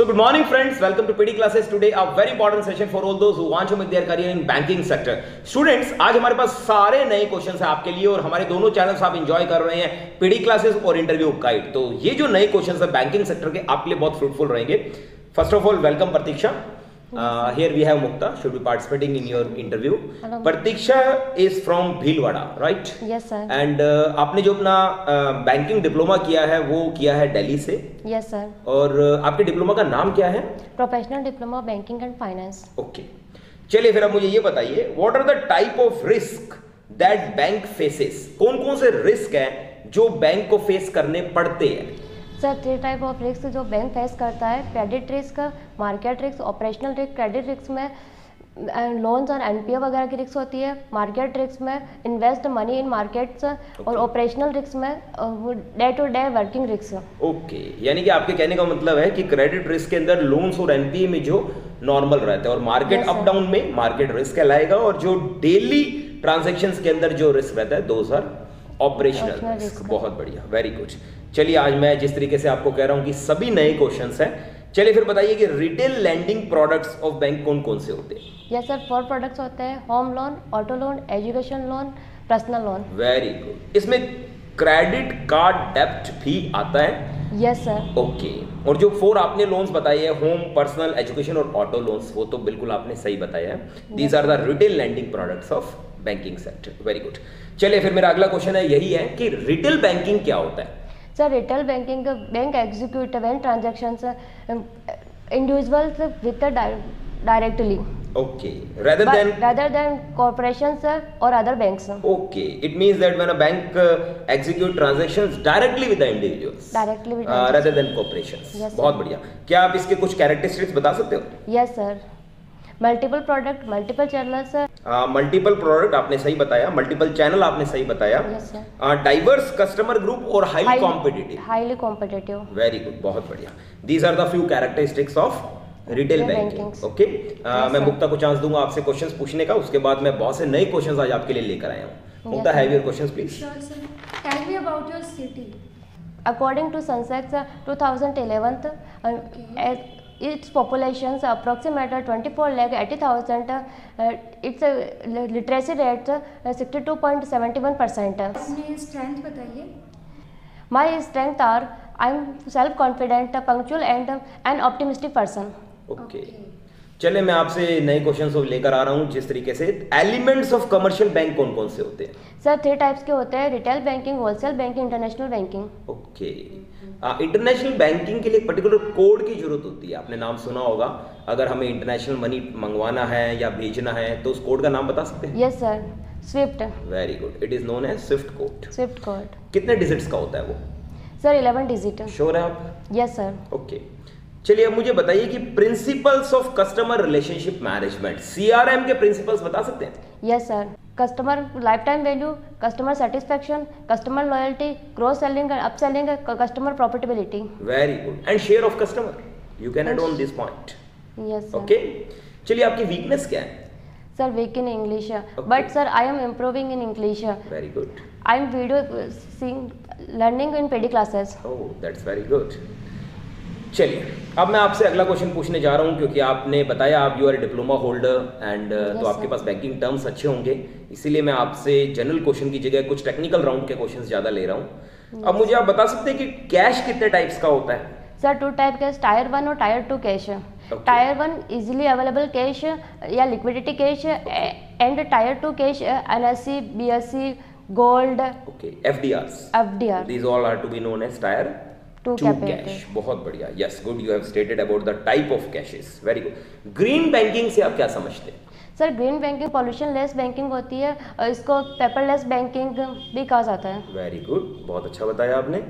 So good morning friends, welcome to PD classes. Today a very important session for all those who want to make their career in banking sector. Students, आज हमारे पास सारे नए questions हैं आपके लिए और हमारे दोनों चैनल्स आप एंजॉय कर रहे हैं, पीडी क्लासेस और इंटरव्यू गाइड। तो ये जो नए क्वेश्चंस है बैंकिंग सेक्टर के आपके लिए बहुत फ्रूटफुल रहेंगे। First of all welcome Pratiksha. Here we have Mukta, should be participating in your interview. Hello. Pratiksha is from Bhilwara, right? Yes sir. And आपने जो अपना बैंकिंग डिप्लोमा किया है वो किया है दिल्ली से। Yes sir. और आपके डिप्लोमा का नाम क्या है? Professional diploma banking and finance. Okay, चलिए फिर अब मुझे ये बताइए, what are the type of risk that bank faces? कौन कौन से रिस्क हैं जो बैंक को फेस करने पड़ते हैं? सर 3 टाइप ऑफ रिस्क जो बैंक फेस करता है: credit risk, market risk, operational risk. Credit risk में लोन्स और एनपीए वगैरह की रिस्क होती है। मार्केट रिस्क में इन्वेस्ट मनी इन मार्केट्स और ऑपरेशनल रिस्क में day to day working risk. Okay, यानी कि आपके कहने का मतलब है कि क्रेडिट रिस्क के अंदर लोन्स और एनपीए में जो नॉर्मल रहता है और मार्केट अप डाउन में मार्केट रिस्क कहलाएगा, और जो डेली ट्रांजैक्शंस के अंदर जो रिस्क रहता है दोस आर ऑपरेशनल रिस्क। बहुत बढ़िया, वेरी गुड। चलिए आज मैं जिस तरीके से आपको कह रहा हूं कि सभी नए क्वेश्चंस हैं, चलिए फिर बताइए कि retail lending products of bank कौन कौन से होते हैं? यस सर, 4 प्रोडक्ट्स होते हैं: home loan, auto loan, education loan, personal loan. Very good. इसमें क्रेडिट कार्ड डेब्ट भी आता है? Yes sir. ओके, और जो 4 आपने लोन्स बताए हैं, होम, पर्सनल, एजुकेशन और ऑटो लोन्स, वो तो बिल्कुल आपने सही बताया है। These are the retail lending products of banking sector. Very good. चलिए फिर मेरा अगला क्वेश्चन है यही है कि रिटेल बैंकिंग क्या होता है? Sir retail banking bank execute bank transactions individuals with directly. Okay, rather than corporations or other banks. Okay, it means that when a bank execute transactions directly with the individuals, rather than corporations. Yes, बहुत बढ़िया। क्या आप इसके कुछ characteristics बता सकते हो? Yes sir. Multiple product, multiple channels. Multiple product आपने सही बताया, मल्टीपल चैनल आपने सही बताया। Yes sir. Diverse customer group और highly competitive. Highly competitive. Very good, बहुत बढ़िया। These are the few characteristics of retail banking. Okay, मैं मुक्ता को चांस दूंगा आपसे क्वेश्चंस पूछने का, उसके बाद मैं बहुत से नए क्वेश्चंस आज आपके लिए लेकर आया हूं। Mukta, have your questions please. Sure, sir. Tell me about your city. According to Sensex 2011, its population approximately 24,80,000. Its literacy rate 62.71%. अपनी strength बताइए। My strengths are I'm self-confident, punctual and an optimistic person. Okay, चले मैं आपसे नए questions लेकर आ रहा हूं। जिस तरीके से एलिमेंट्स ऑफ कमर्शियल बैंक कौन कौन से होते हैं? सर 3 टाइप्स के होते हैं: retail banking, wholesale banking, international banking. Okay, international banking के लिए पर्टिकुलर कोड की जरूरत होती है, आपने नाम सुना होगा। अगर हमें इंटरनेशनल मनी मंगवाना है या भेजना है तो उस कोड का नाम बता सकते हैं? Yes sir, swift. Very good, it is known as swift code. Swift code. कितने डिजिट्स का होता है वो? Sir 11 digit. श्योर है आप? Yes sir. ओके, चलिए अब मुझे बताइए कि principles of customer relationship management, CRM के प्रिंसिपल्स बता सकते हैं? Yes sir. Customer life time value, customer satisfaction, customer loyalty, cross selling, up selling, customer profitability. Very good. And share of customer, you can add on this point. Yes okay, चलिए आपकी weakness क्या है? Sir weak in English, but sir I am improving in English. Very good. I am video seeing learning in PD classes. Oh, that's very good. चलिए अब मैं आपसे अगला question पूछने जा रहा हूं, क्योंकि आपने बताया आप you are diploma holder and तो आपके पास बैंकिंग टर्म्स अच्छे होंगे, इसीलिए मैं आपसे जनरल क्वेश्चन की जगह कुछ टेक्निकल राउंड के क्वेश्चंस ज़्यादा ले रहा हूं। अब मुझे आप बता सकते हैं कि कैश कितने टाइप्स का होता है? सर 2 टाइप के: टायर 1 और tier 2 cash. Tier 1 easily available cash या liquidity cash, and tier 2 cash NSC, BSC, gold. Okay, FDRs. FDR. These all are to be known as tier 2 cash. बहुत बढ़िया, yes, good, you have stated about the type of cashes. Very good. Green banking से आप क्या समझते हैं? Sir green banking pollution less banking होती है, इसको पेपरलेस बैंकिंग भी कहा जाता है। वेरी गुड, बहुत अच्छा बताया आपने।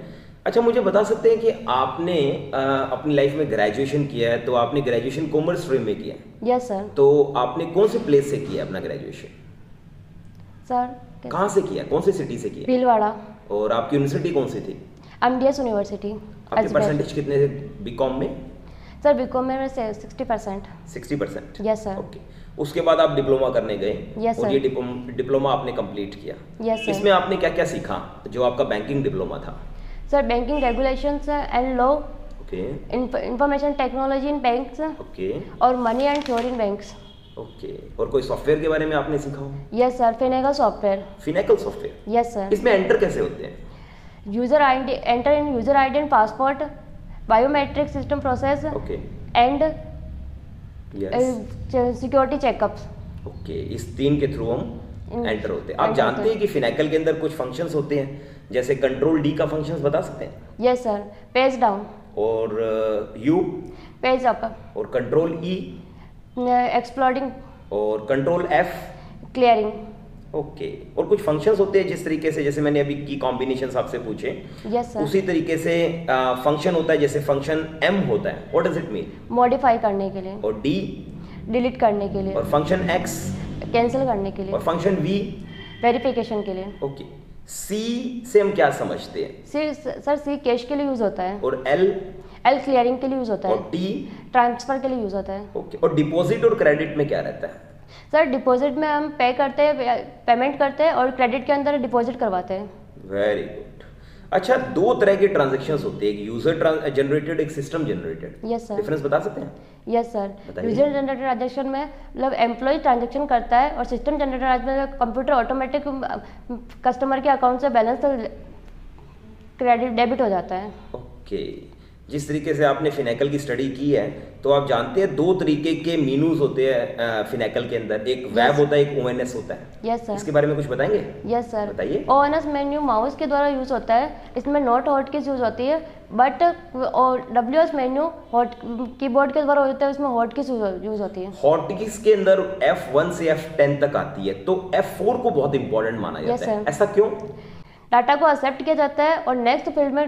अच्छा, मुझे बता सकते हैं कि आपने अपनी लाइफ में ग्रेजुएशन किया है, तो आपने ग्रेजुएशन कॉमर्स स्ट्रीम में किया है? Yes sir. तो आपने कौन से प्लेस से किया अपना ग्रेजुएशन? सर कहाँ से किया, कौन सी सिटी से किया? भीलवाड़ा। और आपकी यूनिवर्सिटी कौन सी थी? MDS university. आपके परसेंटेज कितने थे बीकॉम में? सर बीकॉम में 60%। 60%? Yes sir. ओके, उसके बाद आप डिप्लोमा करने गए। यस और सर। ये डिप्लोमा आपने कंप्लीट किया। Yes sir. इसमें आपने क्या क्या सीखा जो आपका बैंकिंग डिप्लोमा था? Sir banking regulations and law, okay information technology in banks okay और money and sure in banks. Okay. और कोई सॉफ्टवेयर के बारे में आपने सीखा हो? Yes sir, Finacle software. Finacle software? Yes sir. इसमें एंटर कैसे होते हैं? User ID, enter in user ID and passport, biometric system process okay and yes security checkups. Okay. इस 3 के थ्रू हम एंटर होते हैं। आप enter जानते होते हैं कि फिनेकल के अंदर कुछ फंक्शंस होते हैं, जैसे कंट्रोल डी का फंक्शंस बता सकते हैं? यस सर, पेज डाउन, और यू, पेज अप, और कंट्रोल ई, एक्सप्लोडिंग, और कंट्रोल एफ। क्लियरिंग। ओके। और कुछ फंक्शंस होते हैं जिस तरीके से, जैसे मैंने अभी की कॉम्बिनेशंस आपसे पूछे, यस सर। उसी तरीके से फंक्शन होता है, जैसे फंक्शन एम होता है, what does it mean? Modify करने के लिए, और डी, डिलीट करने के लिए, और फंक्शन एक्स, कैंसिल करने के लिए, और फंक्शन वी, वेरिफिकेशन के लिए। ओके। सी से हम क्या समझते हैं? सर सी कैश के लिए यूज होता है, और एल, एल क्लियरिंग के लिए यूज होता और है, टी, ट्रांसफर के लिए यूज होता है। ओके। और डिपॉजिट और क्रेडिट में क्या रहता है? सर डिपॉजिट में हम पे करते हैं, पेमेंट करते हैं, और क्रेडिट के अंदर डिपॉजिट करवाते हैं। Very good. अच्छा, 2 तरह के ट्रांजेक्शंस होते हैं, एक यूजर जनरेटेड, एक system generated. Yes sir. Difference बता सकते हैं? Yes sir. बताइए। यूजर जनरेटेड ट्रांजेक्शन में मतलब एम्प्लॉय ट्रांजेक्शन करता है, और सिस्टम जनरेटेड में कंप्यूटर ऑटोमेटिक कस्टमर के अकाउंट से बैलेंस क्रेडिट डेबिट हो जाता है। ओके। जिस तरीके से आपने फिनेकल की स्टडी की है, तो आप जानते हैं 2 तरीके के मीनूज होते हैं फिनेकल के अंदर, एक वेब होता है, एक ओएनएस होता है। Yes sir. इसके बारे में कुछ बताएंगे? Yes sir. बताइए। ओएनएस मेन्यू माउस के द्वारा यूज होता है, इसमें नॉट हॉटकीज यूज होती है, बट और डब्ल्यूएस मेन्यू हॉट कीबोर्ड के द्वारा होता है, उसमें हॉटकीज यूज होती है। हॉटकीज के अंदर F1 से F10 तक आती है, तो F4 को बहुत इंपॉर्टेंट माना Yes, जाता है, sir. ऐसा क्यों? डाटा को एक्सेप्ट किया जाता है और नेक्स्ट फील्ड में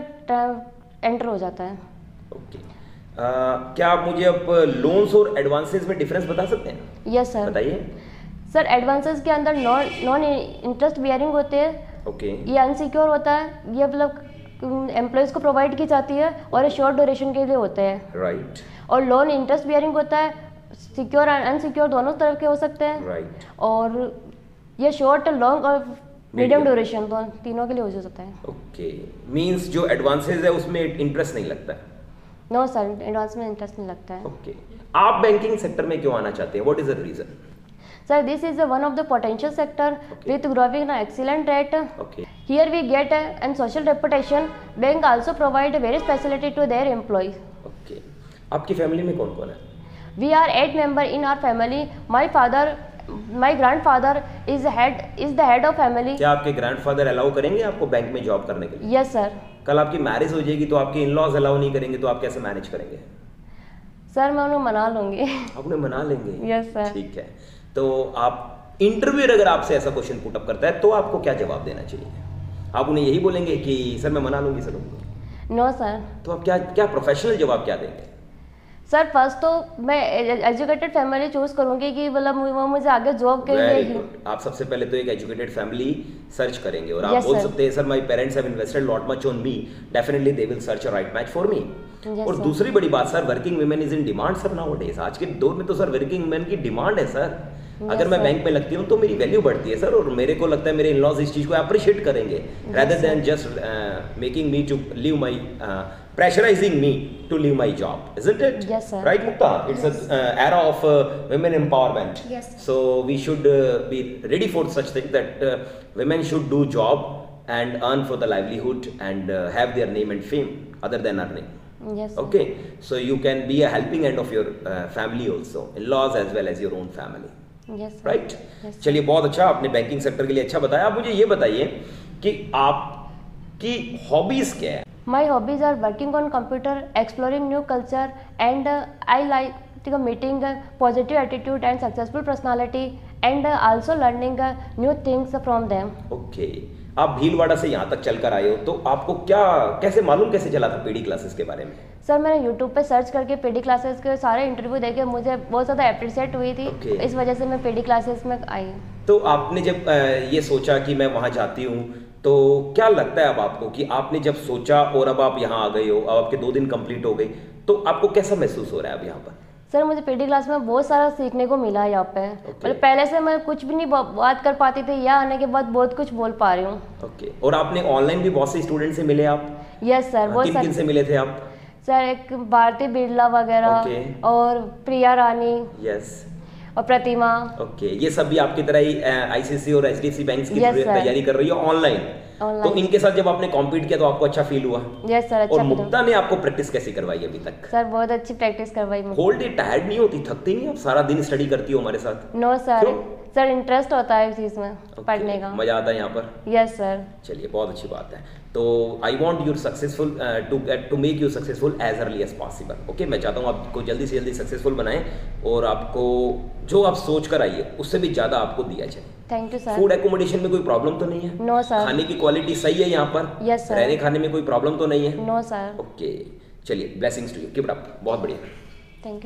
एंटर हो जाता है। ओके। क्या आप मुझे अब लोन्स और एडवांसेस में डिफरेंस बता सकते हैं? Yes sir. बताइए। सर एडवांसेस के अंदर नॉन इंटरेस्ट बियरिंग होते हैं, ओके। ये अनसिक्योर होता है, ये मतलब एम्प्लॉयज़ को प्रोवाइड की जाती है, और ये शॉर्ट ड्यूरेशन के लिए होते हैं। राइट और लोन इंटरेस्ट बियरिंग होता है, सिक्योर एंड अनसिक्योर दोनों तरह के हो सकते हैं। राइट। और ये शॉर्ट, लॉन्ग और मीडियम Medium. ड्यूरेशन तीनों के लिए यूज होता है। ओके। मींस जो एडवांसेस है उसमें इंटरेस्ट नहीं लगता है? नो सर, एडवांस में इंटरेस्ट नहीं लगता है। ओके। आप बैंकिंग सेक्टर में क्यों आना चाहते हैं? What is the reason? Sir, this is one of the potential sector with growing an excellent rate. Okay. Here we get and social reputation. Bank also provide various facility to their employees. Okay. आपकी family में कौन कौन है? We are 8 member in our family. My grandfather is the head of family. क्या आपके grandfather allow करेंगे आपको bank में जॉब करने के लिए? Yes sir. कल आपकी मैरिज हो जाएगी तो आपके इन-लॉज अलाउ नहीं करेंगे, तो आप कैसे मैनेज करेंगे? सर मैं उन्हें मना लूंगी। आप उन्हें मना लेंगे? Yes sir. ठीक है। तो आप इंटरव्यूअर अगर आपसे ऐसा क्वेश्चन पुट अप करता है तो आपको क्या जवाब देना चाहिए? आप उन्हें यही बोलेंगे कि सर मैं मना लूंगी सर उनको? No sir. तो आप क्या प्रोफेशनल जवाब क्या देंगे? सर फर्स्ट तो मैं एजुकेटेड फैमिली चूज करूंगी कि मतलब वो मुझे आगे जॉब के वेरी लिए। गुड। आप सबसे पहले तो एक एजुकेटेड फैमिली सर्च करेंगे, और आप Yes, बोल sir. सकते हैं sir my parents have invested lot much on me, definitely they will search a right match for me. Yes, और sir. दूसरी बड़ी बात sir, working women is in demand sir nowadays. आज के दौर में तो सर वर्किंग वुमेन की डिमांड है सर। अगर मैं sir. बैंक में लगती हूँ तो मेरी वैल्यू बढ़ती है सर, और मेरे को लगता है मेरे इन-लॉज इस चीज को अप्रिशिएट करेंगे, rather sir. than just making me to leave my pressurizing me to leave my job, isn't it? Yes, sir. Right, Mukta? It's an era of women empowerment. Yes. So we should be ready for such things, that women should do job and earn for the livelihood and have their name and fame other than earning. Yes sir. Okay, so you can be a helping hand of your family also, in-laws as well as your own family. Yes sir. Right? Yes, sir. चलिए, बहुत अच्छा, आपने banking sector के लिए अच्छा बताया। आप मुझे ये बताइए कि आपकी हॉबीज क्या है? My hobbies are working on computer, exploring new culture, and I like meeting positive attitude and successful personality, and also learning new things from them. Okay. आप भीलवाड़ा से यहाँ तक चलकर आए हो, तो आपको कैसे चला था पीडी क्लासेस के बारे में? सर मैंने YouTube पे सर्च करके पीडी क्लासेस के सारे इंटरव्यू देखे, मुझे बहुत ज़्यादा अप्रिशिएट हुई थी। Okay. इस वजह से मैं पीडी क्लासेस में आई। तो आपने जब ये सोचा कि मैं वहाँ जाती हूँ, तो क्या लगता है अब आपको कि आपने जब सोचा और अब आप यहाँ आ गए हो, अब आपके 2 दिन कंप्लीट हो गए, तो आपको कैसा महसूस हो रहा है अब यहाँ पर? सर मुझे पीडी क्लास में बहुत सारा सीखने को मिला यहाँ पे। मतलब पहले से मैं कुछ भी नहीं बात कर पाती थी, यहाँ आने के बाद बहुत कुछ बोल पा रही हूँ। ओके। और आपने ऑनलाइन भी बहुत से स्टूडेंट से मिले आप? यस सर, बहुत किन किन से मिले थे आप? सर एक भारती बिरला वगैरह Okay. और प्रिया रानी यस और प्रतिमा। ओके, ये सब भी आपकी तरह ही आईसीसी और एचडीएफसी बैंक्स की Yes, sir. तैयारी कर रही है ऑनलाइन। तो Online. इनके साथ जब आपने कॉम्पीट किया तो आपको अच्छा फील हुआ? यस सर, और अच्छा फील मुक्ता ने आपको प्रैक्टिस कैसी करवाई अभी तक? सर बहुत अच्छी प्रैक्टिस करवाई मुझे। होल डे टायर्ड नहीं होती, थकती नहीं? आप सारा दिन स्टडी करती हो हमारे साथ? नो सर, क्यों? सर इंटरेस्ट होता है इस चीज़ में Okay, पढ़ने का। मजा आता है यहाँ पर? Yes sir. चलिए, बहुत अच्छी बात है। तो I want your successful to make you successful as early as possible. Okay, मैं चाहता हूँ आपको जल्दी से जल्दी सक्सेसफुल बनाएं और आपको जो आप सोच कर आइए उससे भी ज़्यादा आपको दिया जाए। Thank you sir. Food accommodation में कोई प्रॉब्लम तो नहीं है? No sir. खाने की क्वालिटी सही है यहाँ पर? Yes, sir. रहने खाने में कोई प्रॉब्लम तो नहीं है? No sir. ओके, चलिए, blessings to you, keep it up, बहुत बढ़िया। Thank you.